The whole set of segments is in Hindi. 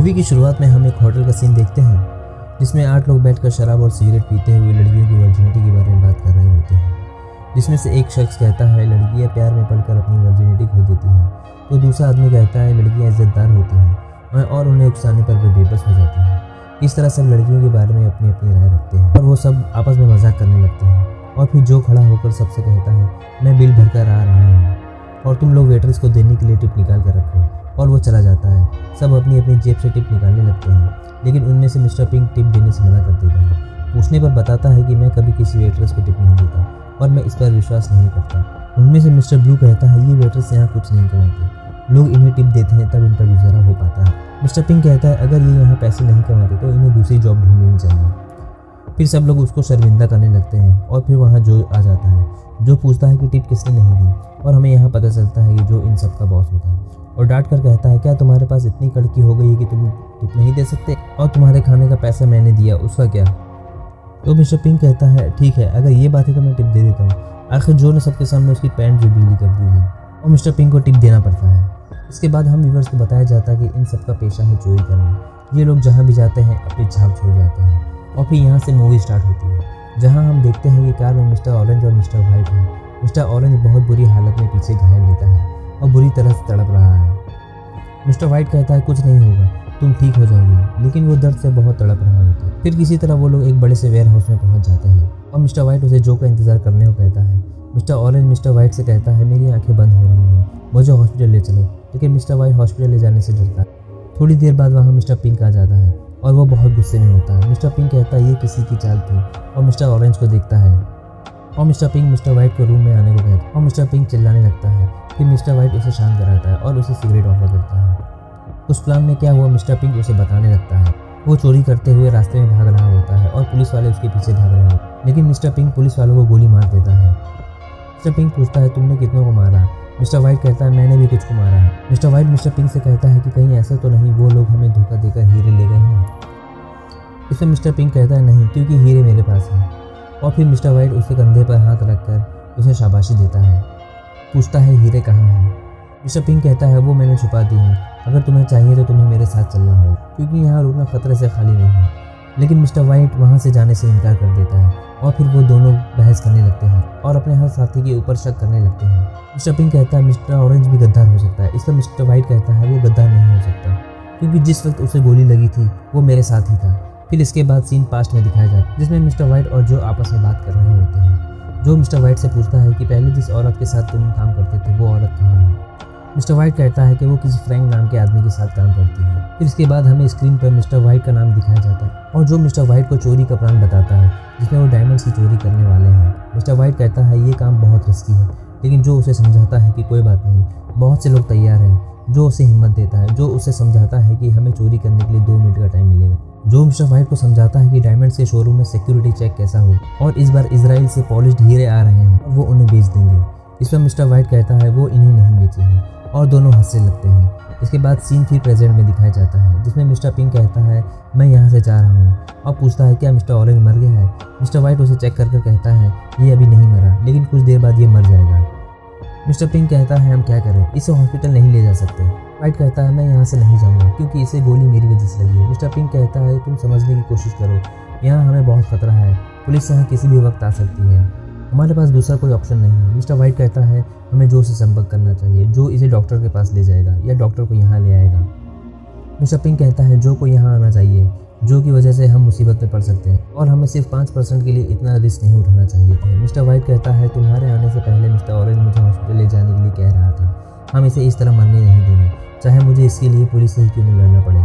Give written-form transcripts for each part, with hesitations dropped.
मूवी की शुरुआत में हम एक होटल का सीन देखते हैं जिसमें 8 लोग बैठकर शराब और सिगरेट पीते हुए लड़कियों की वर्जिनिटी के बारे में बात कर रहे होते हैं। जिसमें से एक शख्स कहता है लड़कियां प्यार में पड़कर अपनी वर्जिनिटी खो देती हैं, तो दूसरा आदमी कहता है लड़कियां इज्जतदार होती हैं और उन्हें उकसाने पर वे बेबस हो जाती हैं। इस तरह सब लड़कियों के बारे में अपनी अपनी राय रखते हैं और वो सब आपस में मजाक करने लगते हैं। और फिर जो खड़ा होकर सबसे कहता है मैं बिल भर कर आ रहा हूँ और तुम लोग वेटर्स को देने के लिए टिप निकाल कर रखो, और वो चला जाता है। सब अपनी अपनी जेब से टिप निकालने लगते हैं, लेकिन उनमें से मिस्टर पिंक टिप देने से मना कर देता है। पूछने पर बताता है कि मैं कभी किसी वेटर्स को टिप नहीं देता और मैं इस पर विश्वास नहीं करता। उनमें से मिस्टर ब्लू कहता है ये वेटर्स यहाँ कुछ नहीं कमाते, लोग इन्हें टिप देते हैं तब इनका गुजारा हो पाता है। मिस्टर पिंक कहता है अगर ये यहाँ पैसे नहीं कमाते तो इन्हें दूसरी जॉब ढूंढ लेनी चाहिए। फिर सब लोग उसको शर्मिंदा करने लगते हैं और फिर वहाँ जो आ जाता है जो पूछता है कि टिप किसने नहीं दी, और हमें यहाँ पता चलता है कि जो इन सब का बॉस होता है, और डांट कर कहता है क्या तुम्हारे पास इतनी कड़की हो गई है कि तुम टिप नहीं दे सकते, और तुम्हारे खाने का पैसा मैंने दिया उसका क्या। तो मिस्टर पिंक कहता है ठीक है अगर ये बात है तो मैं टिप दे देता हूँ। आखिर जो ने सबके सामने उसकी पैंट जो गीली कर दी है और मिस्टर पिंक को टिप देना पड़ता है। इसके बाद हम व्यूअर्स को बताया जाता है कि इन सब का पेशा है चोरी करना। ये लोग जहाँ भी जाते हैं अपनी छाप छोड़ जाते हैं, और फिर यहाँ से मूवी स्टार्ट होती है जहाँ हम देखते हैं कि कार में मिस्टर ऑरेंज और मिस्टर वाइट है। मिस्टर ऑरेंज बहुत बुरी हालत में पीछे घायल लेटा है और बुरी तरह से तड़प रहा है। मिस्टर वाइट कहता है कुछ नहीं होगा, तुम ठीक हो जाओगे, लेकिन वो दर्द से बहुत तड़प रहा होता है। फिर किसी तरह वो लोग एक बड़े से वेयर हाउस में पहुंच जाते हैं और मिस्टर वाइट उसे जो का इंतजार करने को कहता है। मिस्टर ऑरेंज मिस्टर वाइट से कहता है मेरी आंखें बंद हो रही हैं, मुझे हॉस्पिटल ले चलो, लेकिन मिस्टर वाइट हॉस्पिटल ले जाने से डरता है। थोड़ी देर बाद वहाँ मिस्टर पिंक आ जाता है और वो बहुत गुस्से में होता है। मिस्टर पिंक कहता है ये किसी की चाल थी और मिस्टर ऑरेंज को देखता है, और मिस्टर पिंक मिस्टर वाइट को रूम में आने को कहता है और मिस्टर पिंक चिल्लाने लगता है। फिर मिस्टर वाइट उसे शांत कराता है और उसे सिगरेट ऑफर करता है। उस प्लान में क्या हुआ मिस्टर पिंक उसे बताने लगता है। वो चोरी करते हुए रास्ते में भाग रहा होता है और पुलिस वाले उसके पीछे भाग रहे होते हैं, लेकिन मिस्टर पिंक पुलिस वालों को गोली मार देता है। मिस्टर पिंक पूछता है तुमने कितनों को मारा। मिस्टर वाइट कहता है मैंने भी कुछ को मारा है। मिस्टर वाइट मिस्टर पिंक से कहता है कि कहीं ऐसा तो नहीं वो लोग हमें धोखा देकर हीरे ले गए हैं। इसमें मिस्टर पिंक कहता है नहीं, क्योंकि हीरे मेरे पास हैं। और फिर मिस्टर वाइट उसके कंधे पर हाथ रखकर उसे शाबाशी देता है। पूछता है हीरे कहाँ हैं। मिस्टर पिंक कहता है वो मैंने छुपा दी है, अगर तुम्हें चाहिए तो तुम्हें मेरे साथ चलना होगा, क्योंकि यहाँ रुकना खतरे से खाली नहीं है। लेकिन मिस्टर वाइट वहाँ से जाने से इनकार कर देता है और फिर वो दोनों बहस करने लगते हैं और अपने हर साथी के ऊपर शक करने लगते हैं। मिस्टर पिंक कहता है मिस्टर ऑरेंज भी गद्दार हो सकता है। इस पर मिस्टर वाइट कहता है वो गद्दार नहीं हो सकता, क्योंकि जिस वक्त उसे गोली लगी थी वो मेरे साथ ही था। फिर इसके बाद सीन पास्ट में दिखाया जाता है जिसमें मिस्टर वाइट और जो आपस में बात कर रहे होते हैं। जो मिस्टर वाइट से पूछता है कि पहले जिस औरत के साथ तुम काम करते थे वो औरत कहाँ है। मिस्टर वाइट कहता है कि वो किसी फ्रैंक नाम के आदमी के साथ काम करती है। फिर इसके बाद हमें स्क्रीन पर मिस्टर वाइट का नाम दिखाया जाता है और जो मिस्टर वाइट को चोरी का प्लान बताता है जिसमें वो डायमंड्स की चोरी करने वाले हैं। मिस्टर वाइट कहता है ये काम बहुत रिस्की है, लेकिन जो उसे समझाता है कि कोई बात नहीं, बहुत से लोग तैयार हैं। जो उसे हिम्मत देता है, जो उसे समझाता है कि हमें चोरी करने के लिए 2 मिनट का टाइम मिलेगा। जो मिस्टर वाइट को समझाता है कि डायमंड्स के शोरूम में सिक्योरिटी चेक कैसा हो और इस बार इजराइल से पॉलिश्ड हीरे आ रहे हैं और वो उन्हें बेच देंगे। इस पर मिस्टर वाइट कहता है वो इन्हें नहीं बेचेंगे और दोनों हंसने लगते हैं। इसके बाद सीन फिर प्रेजेंट में दिखाया जाता है जिसमें मिस्टर पिंक कहता है मैं यहाँ से जा रहा हूँ और पूछता है क्या मिस्टर ऑरेंज मर गया है। मिस्टर वाइट उसे चेक कर कहता है ये अभी नहीं मरा, लेकिन कुछ देर बाद ये मर जाएगा। मिस्टर पिंक कहता है हम क्या करें, इसे हॉस्पिटल नहीं ले जा सकते। वाइट कहता है मैं यहाँ से नहीं जाऊँगा क्योंकि इसे गोली मेरी वजह से लगी है। मिस्टर पिंक कहता है तुम समझने की कोशिश करो, यहाँ हमें बहुत खतरा है, पुलिस यहाँ किसी भी वक्त आ सकती है, हमारे पास दूसरा कोई ऑप्शन नहीं है। मिस्टर वाइट कहता है हमें जो से संपर्क करना चाहिए, जो इसे डॉक्टर के पास ले जाएगा या डॉक्टर को यहाँ ले आएगा। मिस्टर पिंक कहता है जो को यहाँ आना चाहिए, जो की वजह से हम मुसीबत में पड़ सकते हैं और हमें सिर्फ 5% के लिए इतना रिस्क नहीं उठाना चाहिए था। मिस्टर वाइट कहता है तुम्हारे आने से पहले मिस्टर ऑरेंज मुझे हॉस्पिटल ले जाने के लिए कह रहा था, हम इसे इस तरह मरने नहीं देंगे, चाहे मुझे इसके लिए पुलिस से ही क्यों नहीं लड़ना पड़े।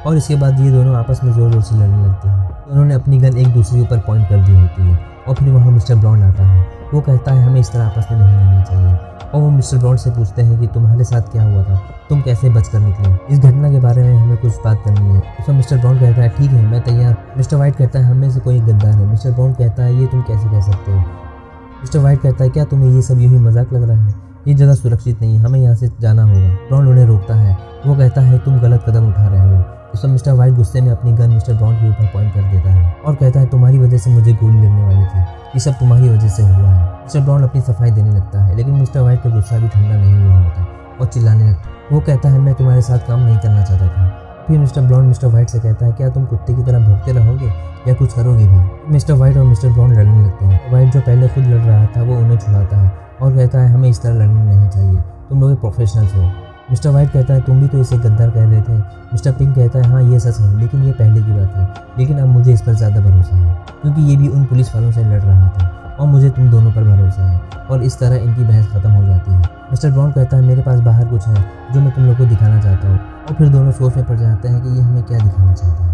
और इसके बाद ये दोनों आपस में ज़ोर ज़ोर से लड़ने लगते हैं। उन्होंने अपनी गन एक दूसरे के ऊपर पॉइंट कर दी होती है और फिर वहाँ मिस्टर ब्लॉन्ड आता है। वो कहता है हमें इस तरह आपस में नहीं लड़ना चाहिए, और वो मिस्टर ब्लॉन्ड से पूछते हैं कि तुम्हारे साथ क्या हुआ था, तुम कैसे बच कर निकले, इस घटना के बारे में हमें कुछ बात करनी है। उसमें मिस्टर ब्लॉन्ड कहता है ठीक है मैं तैयार। मिस्टर वाइट कहता है हमें से कोई गद्दार है। मिस्टर ब्लॉन्ड कहता है ये तुम कैसे कह सकते हो। मिस्टर वाइट कहता है क्या तुम्हें ये सब यूँ ही मजाक लग रहा है, ये जगह सुरक्षित नहीं, हमें यहाँ से जाना होगा। ब्लॉन्ड उन्हें रोकता है, वो कहता है तुम गलत कदम उठा रहे हो। इस पर मिस्टर वाइट गुस्से में अपनी गन मिस्टर ब्लॉन्ड के ऊपर पॉइंट कर देता है और कहता है तुम्हारी वजह से मुझे गोली लगने वाली थी, ये सब तुम्हारी वजह से हुआ है। मिस्टर ब्लॉन्ड अपनी सफाई देने लगता है, लेकिन मिस्टर वाइट का गुस्सा भी ठंडा नहीं हुआ होता और चिल्लाने लगता है। वो कहता है मैं तुम्हारे साथ काम नहीं करना चाहता था, फिर मिस्टर ब्राउन मिस्टर वाइट से कहता है क्या तुम कुत्ते की तरह भौंकते रहोगे या कुछ करोगे भी। मिस्टर वाइट और मिस्टर ब्राउन लड़ने लगते हैं। वाइट जो पहले खुद लड़ रहा था वो उन्हें छुड़ाता है और कहता है हमें इस तरह लड़ना नहीं चाहिए, तुम लोग प्रोफेशनल्स हो। मिस्टर वाइट कहता है तुम भी तो इसे गद्दार कह रहे थे। मिस्टर पिंक कहता है हाँ ये सच है, लेकिन ये पहले की बात है, लेकिन अब मुझे इस पर ज़्यादा भरोसा है क्योंकि ये भी उन पुलिस वालों से लड़ रहा था और मुझे तुम दोनों पर भरोसा है। और इस तरह इनकी बहस ख़त्म हो जाती है। मिस्टर ब्राउन कहता है मेरे पास बाहर कुछ है जो मैं तुम लोग को दिखाना चाहता हूँ। और फिर दोनों सोच में पड़ जाते हैं कि ये हमें क्या दिखाना चाहता है।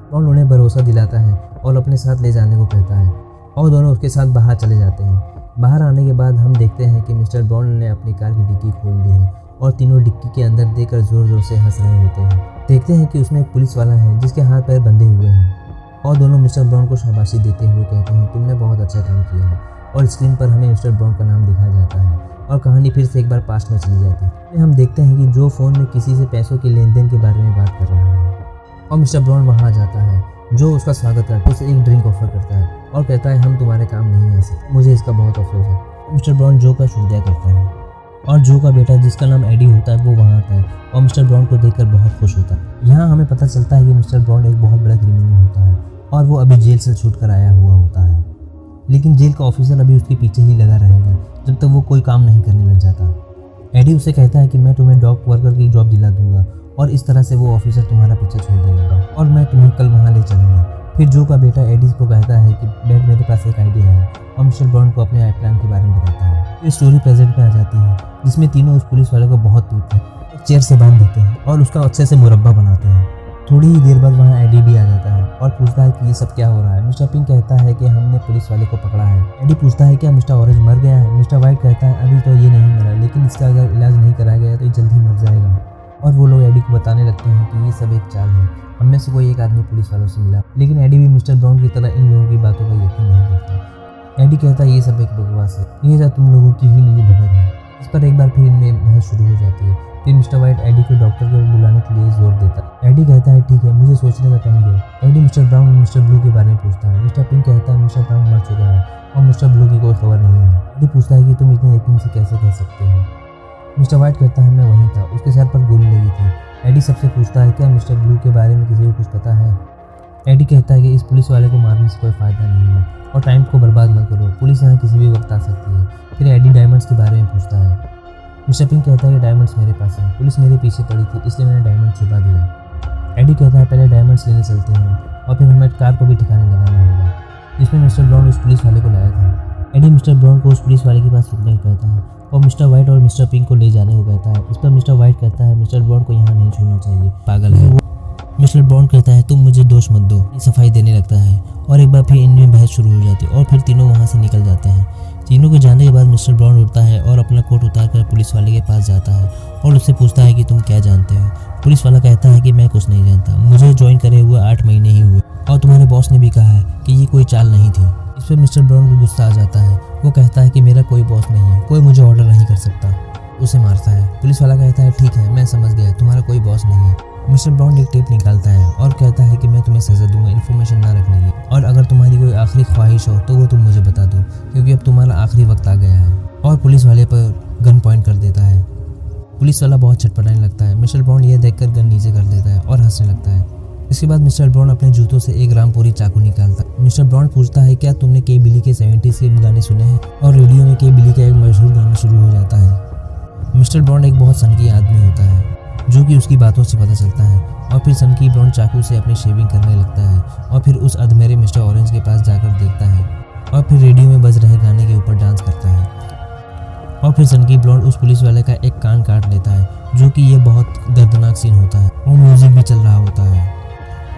ब्राउन उन्हें भरोसा दिलाता है और अपने साथ ले जाने को कहता है और दोनों उसके साथ बाहर चले जाते हैं। बाहर आने के बाद हम देखते हैं कि मिस्टर ब्राउन ने अपनी कार की डिक्की खोल दी है और तीनों डिक्की के अंदर देखकर ज़ोर ज़ोर से हंस रहे होते हैं। देखते हैं कि उसमें एक पुलिस वाला है जिसके हाथ पैर बंधे हुए हैं और दोनों मिस्टर ब्राउन को शाबाशी देते हुए कहते हैं तुमने बहुत अच्छा काम किया है। और स्क्रीन पर हमें मिस्टर ब्राउन का नाम दिखाया जाता है और कहानी फिर से एक बार पास्ट में चली जाती है। हम देखते हैं कि जो फ़ोन में किसी से पैसों के लेन देन के बारे में बात कर रहा है और मिस्टर ब्राउन वहाँ आ जाता है जो उसका स्वागत करता है, उसे एक ड्रिंक ऑफर करता है और कहता है हम तुम्हारे काम नहीं आ सकते, मुझे इसका बहुत अफसोस है। मिस्टर ब्राउन जो का शुक्रिया करता है और जो का बेटा जिसका नाम एडी होता है वो वहाँ आता है और मिस्टर ब्राउन को देखकर बहुत खुश होता है। यहाँ हमें पता चलता है कि मिस्टर ब्राउन एक बहुत बड़ा क्रिमिनल होता है और वो अभी जेल से छूट कर आया हुआ होता है, लेकिन जेल का ऑफिसर अभी उसके पीछे ही लगा रहेगा जब तक वो कोई काम नहीं करने लग जाता। एडी उसे कहता है कि मैं तुम्हें डॉक वर्कर की जॉब दिला दूंगा और इस तरह से वो ऑफिसर तुम्हारा पीछे छोड़ देगा और मैं तुम्हें कल वहाँ ले चलूँगा। फिर जो का बेटा एडी को कहता है कि डैड मेरे पास एक आइडिया है और मिस्टर ब्राउन को अपने प्लान के बारे में बताता है। फिर स्टोरी प्रेजेंट में आ जाती है जिसमें तीनों उस पुलिस वाले को बहुत पीटते हैं, एक चेयर से बांध देते हैं और उसका अच्छे से मुरब्बा बनाते हैं। थोड़ी ही देर बाद वहाँ एडी भी आ जाता है और पूछता है कि ये सब क्या हो रहा है। मिस्टर पिंक कहता है कि हमने पुलिस वाले को पकड़ा है। एडी पूछता है क्या मिस्टर ऑरेंज मर गया है। मिस्टर वाइट कहता है अभी तो ये नहीं मरा, लेकिन इसका अगर इलाज नहीं कराया गया तो ये जल्द ही मर जाएगा। और वो लोग एडी को बताने लगते हैं कि ये सब एक चाल है, हम में से कोई एक आदमी पुलिस वालों से मिला। लेकिन एडी भी मिस्टर ब्राउन की तरह इन लोगों की बातों का यकीन नहीं करता। एडी कहता है ये सब एक बकवास है, ये सब तुम लोगों की ही मिली भगत है। इस पर एक बार फिर इनमें बहस शुरू हो जाती है। फिर मिस्टर वाइट एडी को डॉक्टर को बुलाने के लिए जोर देता है। एडी कहता है ठीक है, मुझे सोचने का टाइम दो। एडी मिस्टर ब्राउन और मिस्टर ब्लू के बारे में पूछता है। मिस्टर पिंक कहता है मिस्टर ब्राउन मर चुका है और मिस्टर ब्लू की कोई खबर नहीं है। एडी पूछता है कि तुम इतने यकीन से कैसे कह सकते हो। मिस्टर वाइट कहता है मैं वहीं था, उसके सर पर गोली लगी थी। एडी सबसे पूछता है क्या मिस्टर ब्लू के बारे में किसी को कुछ पता है। एडी कहता है कि इस पुलिस वाले को मारने से कोई फ़ायदा नहीं है और टाइम को बर्बाद मत करो, पुलिस यहाँ किसी भी वक्त आ सकती है। फिर एडी डायमंड्स के बारे में पूछता है। मिस्टर पिंक कहता है कि डायमंड्स मेरे पास हैं, पुलिस मेरे पीछे पड़ी थी इसलिए मैंने डायमंड छुपा दिया। एडी कहता है पहले डायमंड्स लेने चलते हैं और फिर हमें कार को भी ठिकाने लगाना होगा, जिसमें मिस्टर ब्राउन उस पुलिस वाले को लाया था। एडी मिस्टर ब्राउन को उस पुलिस वाले के पास रुकने को कहता है और मिस्टर वाइट और मिस्टर पिंक को ले जाने को कहता है। इस पर मिस्टर वाइट कहता है मिस्टर ब्राउन को यहाँ नहीं छूना चाहिए, पागल है। मिस्टर ब्राउन कहता है तुम मुझे दोष मत दो, ये सफाई देने लगता है और एक बार फिर इनमें बहस शुरू हो जाती है और फिर तीनों वहाँ से निकल जाते हैं। तीनों के जाने के बाद मिस्टर ब्राउन उठता है और अपना कोट उतारकर पुलिस वाले के पास जाता है और उससे पूछता है कि तुम क्या जानते हो। पुलिस वाला कहता है कि मैं कुछ नहीं जानता, मुझे ज्वाइन करे हुए 8 महीने ही हुए और तुम्हारे बॉस ने भी कहा है कि ये कोई चाल नहीं थी। इस पर मिस्टर ब्राउन को गुस्सा आ जाता है। वो कहता है कि मेरा कोई बॉस नहीं है, कोई मुझे ऑर्डर नहीं कर सकता, उसे मारता है। पुलिस वाला कहता है ठीक है मैं समझ गया, तुम्हारा कोई बॉस नहीं है। मिस्टर ब्राउन एक टेप निकालता है और कहता है कि मैं तुम्हें सजा दूंगा इन्फॉर्मेशन ना रखने की, और अगर तुम्हारी कोई आखिरी ख्वाहिश हो तो वो तुम मुझे बता दो क्योंकि अब तुम्हारा आखिरी वक्त आ गया है। और पुलिस वाले पर गन पॉइंट कर देता है। पुलिस वाला बहुत छटपटाने लगता है। मिस्टर ब्राउन यह देखकर गन नीचे कर देता है और हंसने लगता है। इसके बाद मिस्टर ब्राउन अपने जूतों से एक रामपुरी चाकू निकालता है। मिस्टर ब्राउन पूछता है क्या तुमने के बिली के 70s के गाने सुने हैं, और रेडियो में के बिली का एक मशहूर गाना शुरू हो जाता है। मिस्टर ब्राउन एक बहुत सनकी आदमी होता है जो कि उसकी बातों से पता चलता है, और फिर सनकी ब्राउन चाकू से अपनी शेविंग करने लगता है और फिर उस अधमेरे मिस्टर ऑरेंज के पास जाकर देखता है और फिर रेडियो में बज रहे गाने के ऊपर डांस करता है। और फिर सनकी ब्राउन उस पुलिस वाले का एक कान काट लेता है जो कि ये बहुत दर्दनाक सीन होता है। वो म्यूजिक भी चल रहा होता है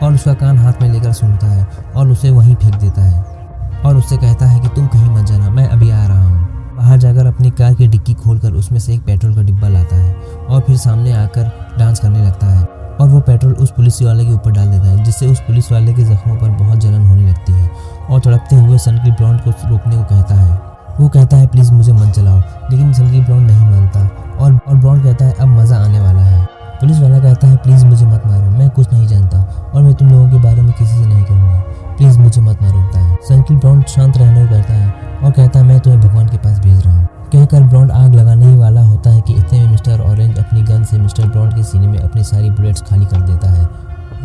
और उसका कान हाथ में लेकर सुनता है और उसे वहीं फेंक देता है और उससे कहता है कि तुम कहीं मत जाना, मैं अभी आ रहा हूँ। बाहर जाकर अपनी कार की डिक्की खोलकर उसमें से एक पेट्रोल का डिब्बा लाता है और फिर सामने आकर डांस करने लगता है और वो पेट्रोल उस पुलिस वाले के ऊपर डाल देता है, जिससे उस पुलिस वाले के जख्मों पर बहुत जलन होने लगती है और तड़पते हुए सनकी ब्राउन को रोकने को कहता है। वो कहता है प्लीज़ मुझे मत जलाओ, लेकिन सनकी ब्राउन नहीं मानता और ब्राउन कहता है अब मज़ा आने वाला है। पुलिस वाला कहता है प्लीज़ मुझे मत मारो, मैं कुछ नहीं जानता और मैं तुम लोगों के बारे में किसी से नहीं कहूँगा, प्लीज़ मुझे मत मारो। सनकी ब्राउन शांत रहने को कहता है और कहता है मैं तुम्हें भगवान के पास भेज रहा हूँ। कहकर ब्राउन आग लगाने ही वाला होता है कि इतने में मिस्टर ऑरेंज अपनी गन से मिस्टर ब्राउन के सीने में अपनी सारी बुलेट्स खाली कर देता है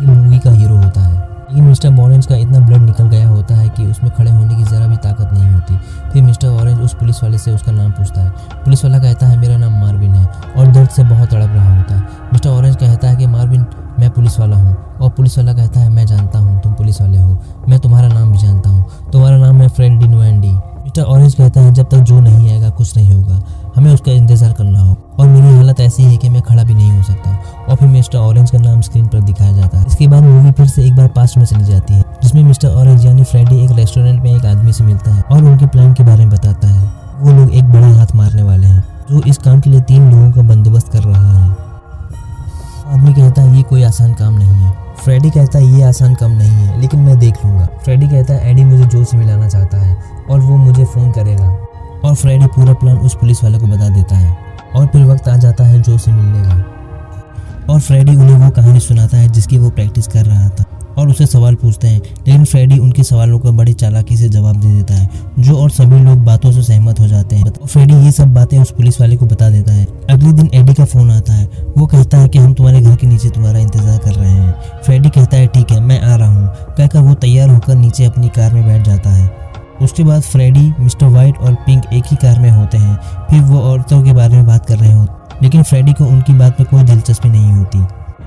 ये मूवी का हीरो होता है। लेकिन मिस्टर ऑरेंज का इतना ब्लड निकल गया होता है कि उसमें खड़े होने की ज़रा भी ताकत नहीं होती। फिर मिस्टर ऑरेंज उस पुलिस वाले से उसका नाम पूछता है। पुलिस वाला कहता है मेरा नाम मार्विन है, और दर्द से बहुत तड़प रहा होता है। मिस्टर ऑरेंज कहता है कि मार्विन मैं पुलिस वाला हूँ, और पुलिस वाला कहता है मैं जानता हूँ तुम पुलिस वाले हो, मैं तुम्हारा नाम भी जानता हूँ, तुम्हारा नाम है फ्रेड डिनवेंडी। मिस्टर ऑरेंज कहता है जब तक जो नहीं आएगा कुछ नहीं होगा, हमें उसका इंतज़ार करना हो, और मेरी हालत ऐसी है कि मैं खड़ा भी नहीं हो सकता। और फिर मिस्टर ऑरेंज का नाम स्क्रीन पर दिखाया जाता है। इसके बाद मूवी फिर से एक बार पास्ट में चली जाती है, जिसमें मिस्टर ऑरेंज यानी फ्रेडी एक रेस्टोरेंट में एक आदमी से मिलता है और उनके प्लान के बारे में बताता है। वो लोग एक बड़ा हाथ मारने वाले हैं जो इस काम के लिए 3 लोगों का बंदोबस्त कर रहा है। आदमी कहता है ये कोई आसान काम नहीं है। फ्रेडी कहता है ये आसान काम नहीं है, लेकिन मैं देख लूँगा। फ्रेडी कहता है एडी मुझे जो से मिलाना चाहता है और वो मुझे फ़ोन करेगा। और फ्रेडी पूरा प्लान उस पुलिस वाले को बता देता है, और फिर वक्त आ जाता है जो से मिलने का। और फ्रेडी उन्हें वो कहानी सुनाता है जिसकी वो प्रैक्टिस कर रहा था, और उसे सवाल पूछते हैं, लेकिन फ्रेडी उनके सवालों का बड़ी चालाकी से जवाब दे देता है, जो और सभी लोग बातों से सहमत हो जाते हैं। और फ्रेडी ये सब बातें उस पुलिस वाले को बता देता है। अगले दिन एडी का फ़ोन आता है। वो कहता है कि हम तुम्हारे घर के नीचे तुम्हारा इंतजार कर रहे हैं। फ्रेडी कहता है ठीक है मैं आ रहा हूँ, कहकर वो तैयार होकर नीचे अपनी कार में बैठ जाता है। उसके बाद फ्रेडी, मिस्टर वाइट और पिंक एक ही कार में होते हैं। फिर वो औरतों के बारे में बात कर रहे होते, लेकिन फ्रेडी को उनकी बात में कोई दिलचस्पी नहीं होती।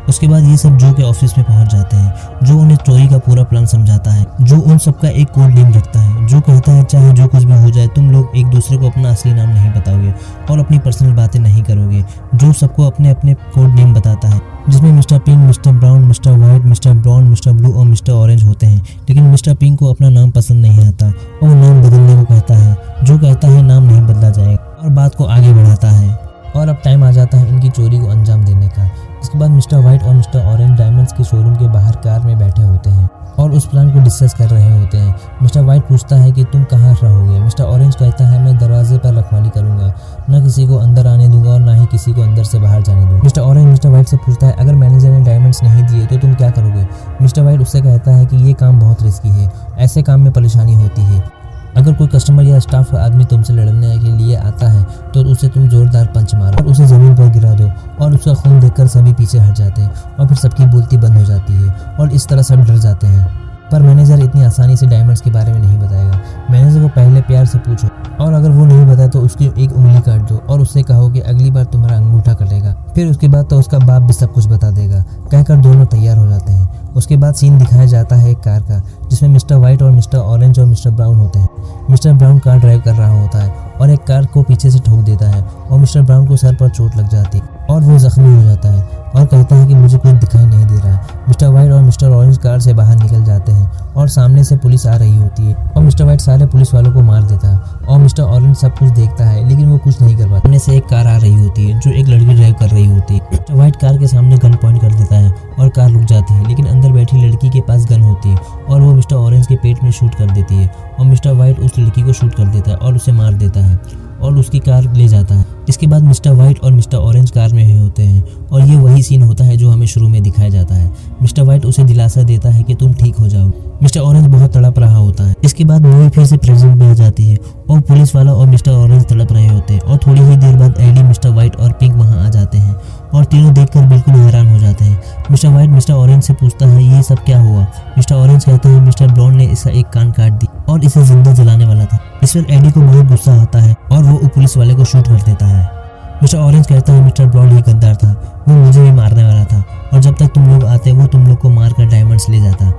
उसके बाद ये सब जो के ऑफिस में पहुंच जाते हैं। जो उन्हें चोरी का पूरा प्लान समझाता है, जो उन सबका एक कोड नेम रखता है, जो कहता है चाहे जो कुछ भी हो जाए तुम लोग एक दूसरे को अपना असली नाम नहीं बताओगे और अपनी पर्सनल बातें नहीं करोगे, जो सबको अपने अपने कोड नेम बताता है, जिसमें mister pink, mister brown, mister white, mister brown, mister blue और मिस्टर ऑरेंज होते हैं। लेकिन मिस्टर पिंक को अपना नाम पसंद नहीं आता और वो नाम बदलने को कहता है, जो कहता है नाम नहीं बदला जाएगा, और बात को आगे बढ़ाता है। और अब टाइम आ जाता है इनकी चोरी को अंजाम देने का। इसके बाद मिस्टर वाइट और मिस्टर ऑरेंज डायमंड्स के शोरूम के बाहर कार में बैठे होते हैं और उस प्लान को डिस्कस कर रहे होते हैं। मिस्टर वाइट पूछता है कि तुम कहाँ रहोगे। मिस्टर ऑरेंज कहता है मैं दरवाजे पर रखवाली करूंगा, ना किसी को अंदर आने दूंगा और ना ही किसी को अंदर से बाहर जाने दूंगा। मिस्टर ऑरेंज मिस्टर वाइट से पूछता है अगर मैनेजर ने डायमंड्स नहीं दिए तो तुम क्या करोगे। मिस्टर वाइट उससे कहता है कि ये काम बहुत रिस्की है, ऐसे काम में परेशानी होती है। अगर कोई कस्टमर या स्टाफ का आदमी तुमसे लड़ने के लिए आता है तो उसे तुम जोरदार पंच मारो और उसे ज़मीन पर गिरा दो, और उसका खून देखकर सभी पीछे हट जाते हैं और फिर सबकी बोलती बंद हो जाती है और इस तरह सब डर जाते हैं। पर मैनेजर इतनी आसानी से डायमंड्स के बारे में नहीं बताएगा। मैनेजर को पहले प्यार से पूछो, और अगर वो नहीं बताए तो उसकी एक उंगली काट दो और उससे कहो कि अगली बार तुम्हारा अंगूठा कटेगा। फिर उसके बाद तो उसका बाप भी सब कुछ बता देगा, कहकर दोनों तैयार हो जाते हैं। उसके बाद सीन दिखाया जाता है एक कार का, जिसमें मिस्टर वाइट और मिस्टर ऑरेंज और मिस्टर ब्राउन होते हैं। मिस्टर ब्राउन कार ड्राइव कर रहा होता है और एक कार को पीछे से ठोक देता है और मिस्टर ब्राउन को सर पर चोट लग जाती है और वो जख्मी हो जाता है और कहता है कि मुझे कुछ दिखाई नहीं दे रहा है। मिस्टर वाइट और मिस्टर ऑरेंज कार से बाहर निकल जाते हैं और सामने से पुलिस आ रही होती है और मिस्टर वाइट सारे पुलिस वालों को मार देता है और मिस्टर ऑरेंज सब कुछ देखता है लेकिन वो कुछ नहीं कर पाता। सामने से एक कार आ रही होती है जो एक लड़की ड्राइव कर रही होती है। मिस्टर वाइट कार के सामने गन पॉइंट कर देता है और कार रुक जाती है, लेकिन अंदर बैठी लड़की के पास गन होती है और वो मिस्टर ऑरेंज के पेट में शूट कर देती है और मिस्टर वाइट उस लड़की को शूट कर देता है और उसे मार देता है और उसकी कार ले जाता है। इसके बाद मिस्टर वाइट और मिस्टर ऑरेंज कार में होते हैं और ये वही सीन होता है जो हमें शुरू में दिखाया जाता है। मिस्टर वाइट उसे दिलासा देता है कि तुम ठीक हो जाओगे। मिस्टर ऑरेंज बहुत तड़प रहा होता है। इसके बाद मूवी फिर से प्रेजेंट में आ जाती है और पुलिस वाला और मिस्टर ऑरेंज तड़प रहे होते हैं और थोड़ी ही देर बाद एडी, मिस्टर वाइट और पिंक वहाँ आ जाते हैं और तीनों देखकर बिल्कुल हैरान हो जाते हैं। मिस्टर वाइट मिस्टर ऑरेंज से पूछता है ये सब क्या हुआ। मिस्टर ऑरेंज कहता है मिस्टर ब्राउन ने इसका एक कान काट दी और इसे जिंदा जलाने वाला था। इस पर एडी को बहुत गुस्सा आता है और वो पुलिस वाले को शूट कर देता है। मिस्टर ऑरेंज कहता है मिस्टर ब्राउन ही गद्दार था, वो मुझे भी मारने वाला था और जब तक तुम लोग आते वो तुम लोग को मारकर डायमंड्स ले जाता।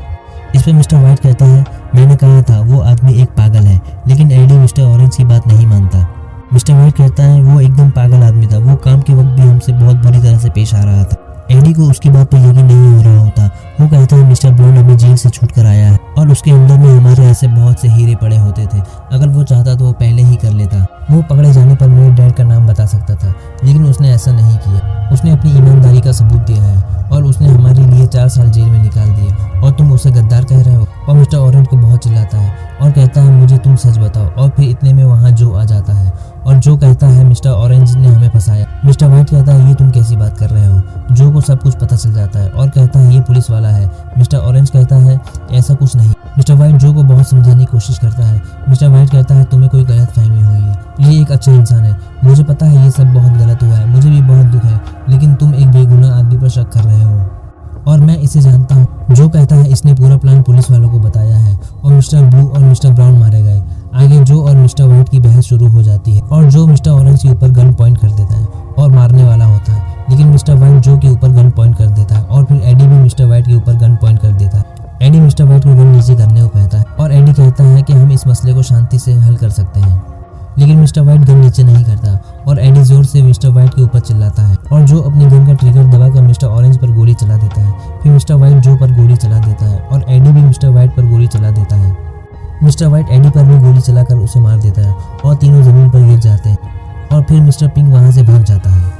इस पर मिस्टर वाइट कहता है मैंने कहा था वो आदमी एक पागल है, लेकिन एडी मिस्टर ऑरेंज की बात नहीं मानता। मिस्टर वाइट कहता है वो एकदम पागल आदमी था, वो काम के वक्त भी हमसे बहुत बुरी तरह से पेश आ रहा था। एडी को उसकी बात पर यकीन नहीं हो रहा होता। वो कहता है मिस्टर ब्राउन अभी जेल से छूट कर आया है और उसके अंदर में हमारे ऐसे बहुत से हीरे पड़े होते थे, अगर वो चाहता तो वो पहले ही कर लेता। वो पकड़े जाने पर मेरे डैड का नाम बता सकता था, लेकिन उसने ऐसा नहीं किया। उसने अपनी ईमानदारी का सबूत दिया है और उसने हमारे लिए 4 साल जेल में निकाल दिए और तुम उसे गद्दार कह रहे हो। और मिस्टर ऑरेंज को बहुत चिल्लाता है और कहता है मुझे तुम सच बताओ। और फिर इतने में वहाँ जो आ जाता है और जो कहता है मिस्टर ऑरेंज ने हमें फंसाया। मिस्टर वाइट कहता है ये तुम कैसी बात कर रहे हो। जो को सब कुछ पता चल जाता है और कहता है ये पुलिस वाला है। मिस्टर ऑरेंज कहता है ऐसा कुछ नहीं। मिस्टर वाइट जो को बहुत समझाने की कोशिश करता है। मिस्टर वाइट कहता है तुम्हें कोई गलत फहमी हुई है, ये एक अच्छा इंसान है, मुझे पता है ये सब बहुत गलत हुआ है, मुझे भी बहुत दुख है, लेकिन तुम एक बेगुनाह आदमी पर शक कर रहे हो। और मैं इसे जानता हूँ। जो कहता है इसने पूरा प्लान पुलिस वालों को बताया है और मिस्टर ब्लू और मिस्टर ब्राउन मारे गए। आगे जो और मिस्टर व्हाइट की बहस शुरू हो जाती है और जो मिस्टर ऑरेंज के ऊपर गन पॉइंट कर देता है और मारने वाला होता है, लेकिन मिस्टर व्हाइट जो के ऊपर गन पॉइंट कर देता है और फिर एडी भी मिस्टर व्हाइट के ऊपर गन पॉइंट कर देता है। एडी मिस्टर व्हाइट को गन नीचे करने को कहता है और एडी कहता है कि हम इस मसले को शांति से हल कर सकते हैं, लेकिन मिस्टर व्हाइट गन नीचे नहीं करता और एडी जोर से मिस्टर व्हाइट के ऊपर चिल्लाता है और जो अपनी गन का ट्रिगर दबाकर मिस्टर ऑरेंज पर गोली चला देता है। फिर मिस्टर व्हाइट जो पर गोली चला देता है और एडी भी मिस्टर व्हाइट पर गोली चला देता है। मिस्टर व्हाइट एडी पर भी गोली चलाकर उसे मार देता है और तीनों जमीन पर गिर जाते हैं और फिर मिस्टर पिंक वहां से भाग जाता है।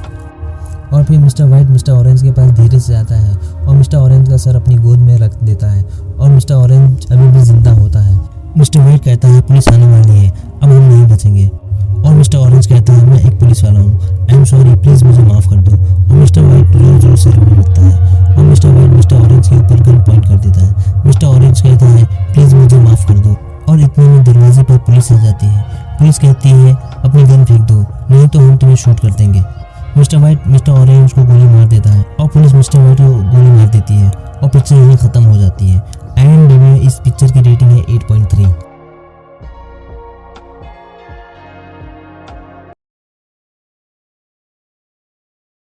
और फिर मिस्टर व्हाइट मिस्टर ऑरेंज के पास धीरे से आता है और मिस्टर ऑरेंज का सर अपनी गोद में रख देता है और मिस्टर ऑरेंज अभी भी जिंदा होता है। मिस्टर व्हाइट कहता है पुलिस आने वाली है, अब हम नहीं बचेंगे। और मिस्टर ऑरेंज कहता है मैं एक पुलिस वाला हूँ, आई एम सॉरी, प्लीज़ मुझे माफ़ कर दो। और मिस्टर व्हाइट जोर जोर से रोने लगता है और मिस्टर व्हाइट मिस्टर ऑरेंज के ऊपर गन पॉइंट कर देता है। मिस्टर ऑरेंज कहता है प्लीज़ मुझे माफ़ कर दो और इतने में दरवाजे पर पुलिस आ जाती है। पुलिस कहती है अपनी गन फेंक दो, नहीं तो हम तुम्हें शूट कर देंगे। मिस्टर व्हाइट मिस्टर ऑरेंज को गोली मार देता है और पुलिस मिस्टर व्हाइट को गोली मार देती है और पिक्चर यहीं ख़त्म हो जाती है। एंड में इस पिक्चर की रेटिंग है 8.3।